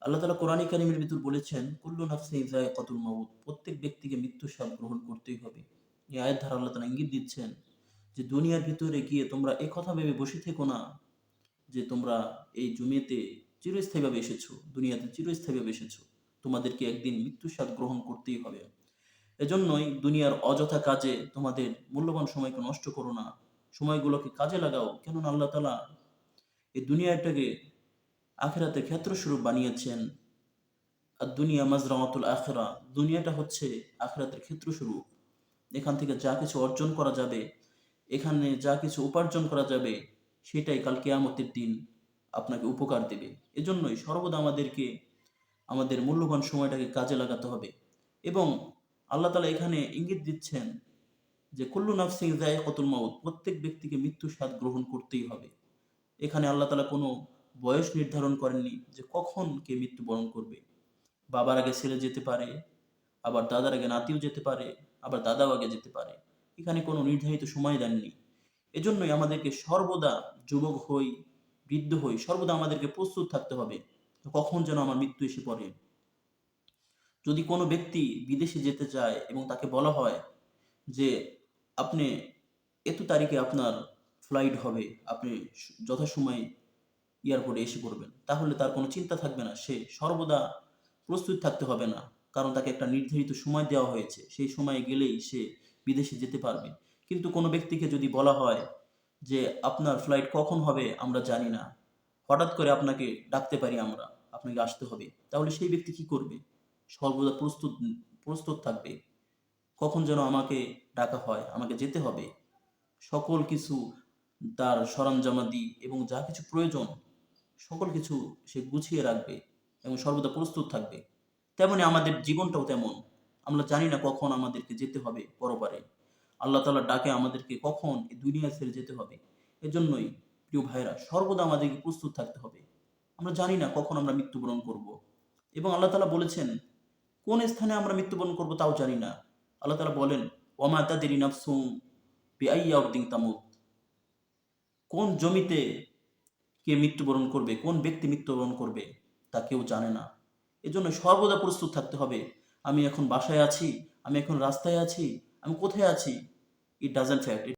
আল্লাহ তাআলা কোরআনে কারিমের ভিতর বলেছেন, কুল্লু নাফসিন যায়কাতুল মাউত, প্রত্যেক ব্যক্তিকে মৃত্যুর স্বাদ গ্রহণ করতেই হবে। এই আয়াত দ্বারা আল্লাহ তাআলা ইঙ্গিত দিচ্ছেন যে দুনিয়ার ভিতরে গিয়ে তোমরা এ কথা ভেবে বসে থেকো না যে তোমরা এই দুনিয়াতে চিরস্থায়ীভাবে এসেছো, দুনিয়াতে চিরস্থায়ীভাবে এসেছো। তোমাদেরকে একদিন মৃত্যুর স্বাদ গ্রহণ করতেই হবে। এজন্যই দুনিয়ার অযথা কাজে তোমাদের মূল্যবান সময়কে নষ্ট করো না। সময়গুলোকে কাজে লাগাও। কেননা আল্লাহ তাআলা এই দুনিয়াটাকে আখিরাতের ক্ষেত্রস্বরূপ বানিয়েছেন। আর দুনিয়া মাজরামাতুল আখিরা, দুনিয়াটা হচ্ছে আখিরাতের ক্ষেত্রস্বরূপ। এখান থেকে যা কিছু অর্জন করা যাবে, এখানে যা কিছু উপার্জন করা যাবে, সেটাই কাল কিয়ামতের দিন আপনাকে উপকার দেবে। এজন্যই সর্বদা আমাদেরকে আমাদের মূল্যবান সময়টাকে কাজে লাগাতে হবে। এবং আল্লাহ তাআলা এখানে ইঙ্গিত দিচ্ছেন যে কুল্লু নাফসিন যায়কাতুল মাউত, প্রত্যেক ব্যক্তিকে মৃত্যুর স্বাদ গ্রহণ করতেই হবে। এখানে আল্লাহ তাআলা কোনো বয়স নির্ধারণ করেননি যে কখন কে মৃত্যুবরণ করবে। বাবার আগে ছেলে যেতে পারে, আবার দাদার আগে নাতিও যেতে পারে, আবার দাদাও আগে যেতে পারে। এখানে কোনো নির্ধারিত সময় দেননি। এজন্যই আমাদেরকে সর্বদা, যুবক হই, বৃদ্ধ হই, সর্বদা আমাদেরকে প্রস্তুত থাকতে হবে কখন যেন আমার মৃত্যু এসে পড়ে। যদি কোনো ব্যক্তি বিদেশে যেতে চায় এবং তাকে বলা হয় যে আপনি এত তারিখে আপনার ফ্লাইট হবে, আপনি যথাসময়ে এয়ারপোর্টে এসে পড়বেন, তাহলে তার কোনো চিন্তা থাকবে না, সে সর্বদা প্রস্তুত থাকতে হবে না। কারণ তাকে একটা নির্ধারিত সময় দেওয়া হয়েছে, সেই সময়ে গেলেই সে বিদেশে যেতে পারবে। কিন্তু কোনো ব্যক্তিকে যদি বলা হয় যে আপনার ফ্লাইট কখন হবে আমরা জানি না, হঠাৎ করে আপনাকে ডাকতে পারি আমরা, আপনাকে আসতে হবে, তাহলে সেই ব্যক্তি কি করবে? সর্বদা প্রস্তুত প্রস্তুত থাকবে, কখন যেন আমাকে ডাকা হয়, আমাকে যেতে হবে। সকল কিছু তার সরঞ্জামাদি এবং যা কিছু প্রয়োজন সকল কিছু সে গুছিয়ে রাখবে এবং সর্বদা প্রস্তুত থাকবে। তেমনি আমাদের জীবনটাও তেমন। আমরা জানি না কখন আমাদেরকে যেতে হবে পরপারে। আল্লাহ তাআলার ডাকে আমাদেরকে কখন এই দুনিয়া ছেড়ে যেতে হবে। এজন্যই প্রিয় ভাইরা, সর্বদা আমাদেরকে প্রস্তুত থাকতে হবে। আমরা জানি না কখন আমরা মৃত্যুবরণ করব। এবং আল্লাহ তাআলা বলেছেন, কোন স্থানে আমরা মৃত্যুবরণ করব তাও জানি না। আল্লাহ তাআলা বলেন, ওয়ামা তাদরি নাফসুম বিআইয়ি আরদিন তামুত, কোন জমিতে কে মৃত্যুবরণ করবে, কোন ব্যক্তি মৃত্যুবরণ করবে তা কেউ জানে না। এজন্য সর্বদা প্রস্তুত থাকতে হবে। আমি এখন বাসায় আছি, আমি এখন রাস্তায় আছি, আমি কোথায় আছি, ইট ডাজন্ট ফ্যাক্ট।